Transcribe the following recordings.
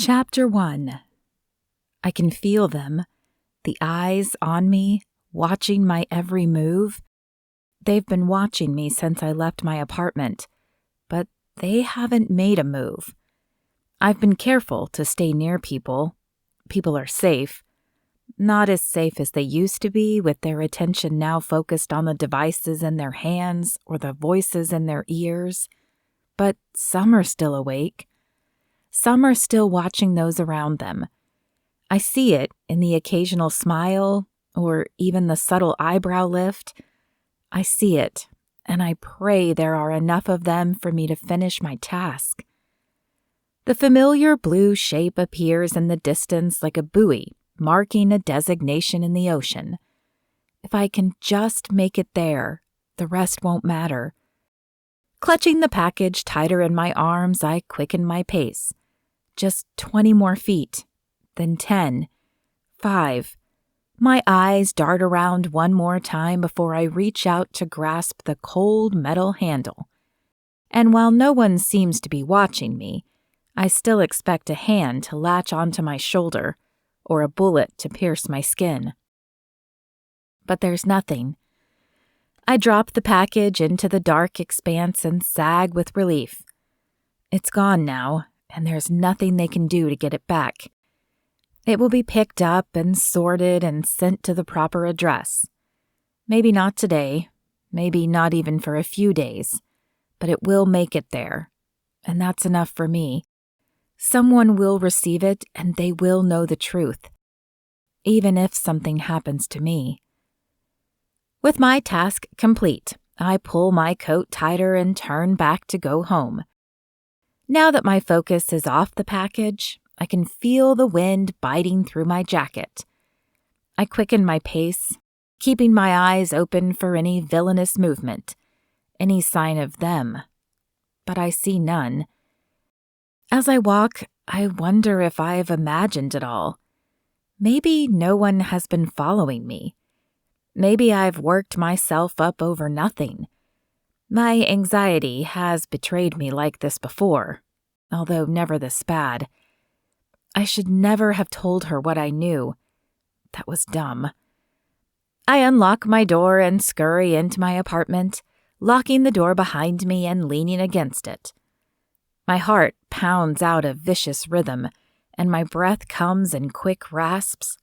Chapter 1. I can feel them, the eyes on me, watching my every move. They've been watching me since I left my apartment, but they haven't made a move. I've been careful to stay near people. People are safe. Not as safe as they used to be, with their attention now focused on the devices in their hands or the voices in their ears. But some are still awake. Some are still watching those around them. I see it in the occasional smile or even the subtle eyebrow lift. I see it, and I pray there are enough of them for me to finish my task. The familiar blue shape appears in the distance like a buoy, marking a designation in the ocean. If I can just make it there, the rest won't matter. Clutching the package tighter in my arms, I quicken my pace. Just 20 more feet, then 10, 5. My eyes dart around one more time before I reach out to grasp the cold metal handle. And while no one seems to be watching me, I still expect a hand to latch onto my shoulder or a bullet to pierce my skin. But there's nothing. I drop the package into the dark expanse and sag with relief. It's gone now, and there's nothing they can do to get it back. It will be picked up and sorted and sent to the proper address. Maybe not today, maybe not even for a few days, but it will make it there, and that's enough for me. Someone will receive it, and they will know the truth, even if something happens to me. With my task complete, I pull my coat tighter and turn back to go home. Now that my focus is off the package, I can feel the wind biting through my jacket. I quicken my pace, keeping my eyes open for any villainous movement, any sign of them. But I see none. As I walk, I wonder if I've imagined it all. Maybe no one has been following me. Maybe I've worked myself up over nothing. My anxiety has betrayed me like this before, although never this bad. I should never have told her what I knew. That was dumb. I unlock my door and scurry into my apartment, locking the door behind me and leaning against it. My heart pounds out a vicious rhythm, and my breath comes in quick rasps,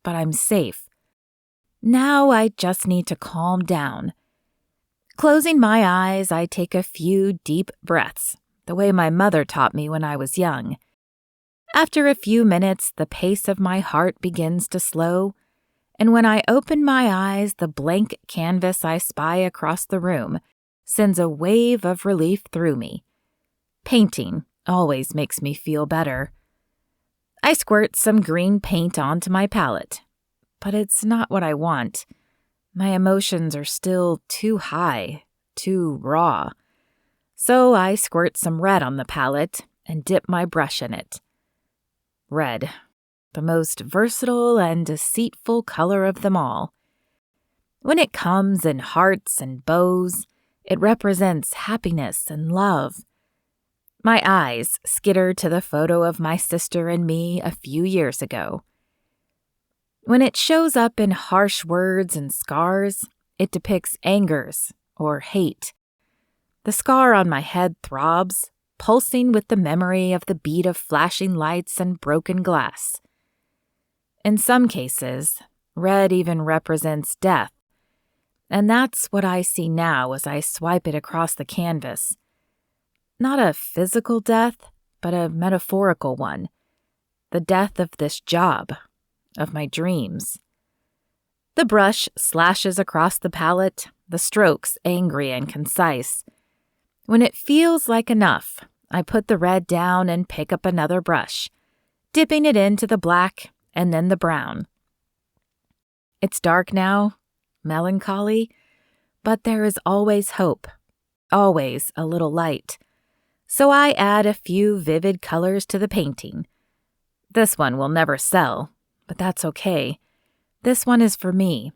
but I'm safe. Now I just need to calm down. Closing my eyes, I take a few deep breaths, the way my mother taught me when I was young. After a few minutes, the pace of my heart begins to slow, and when I open my eyes, the blank canvas I spy across the room sends a wave of relief through me. Painting always makes me feel better. I squirt some green paint onto my palette, but it's not what I want. My emotions are still too high, too raw. So I squirt some red on the palette and dip my brush in it. Red, the most versatile and deceitful color of them all. When it comes in hearts and bows, it represents happiness and love. My eyes skitter to the photo of my sister and me a few years ago. When it shows up in harsh words and scars, it depicts angers or hate. The scar on my head throbs, pulsing with the memory of the beat of flashing lights and broken glass. In some cases, red even represents death, and that's what I see now as I swipe it across the canvas. Not a physical death, but a metaphorical one. The death of this job, of my dreams. The brush slashes across the palette, the strokes angry and concise. When it feels like enough, I put the red down and pick up another brush, dipping it into the black and then the brown. It's dark now, melancholy, but there is always hope, always a little light. So I add a few vivid colors to the painting. This one will never sell, but that's okay. This one is for me,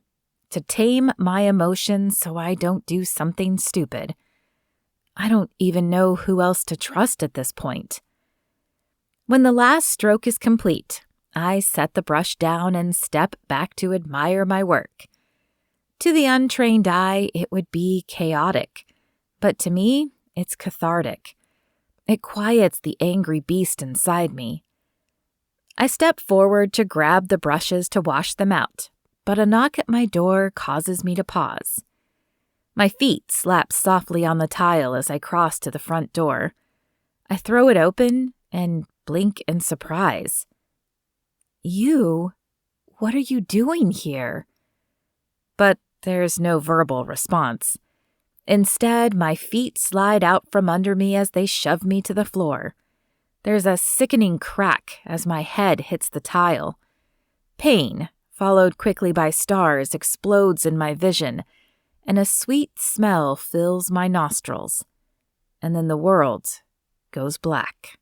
to tame my emotions so I don't do something stupid. I don't even know who else to trust at this point. When the last stroke is complete, I set the brush down and step back to admire my work. To the untrained eye, it would be chaotic, but to me, it's cathartic. It quiets the angry beast inside me. I step forward to grab the brushes to wash them out, but a knock at my door causes me to pause. My feet slap softly on the tile as I cross to the front door. I throw it open and blink in surprise. "You? What are you doing here?" But there's no verbal response. Instead, my feet slide out from under me as they shove me to the floor. There's a sickening crack as my head hits the tile. Pain, followed quickly by stars, explodes in my vision, and a sweet smell fills my nostrils. And then the world goes black.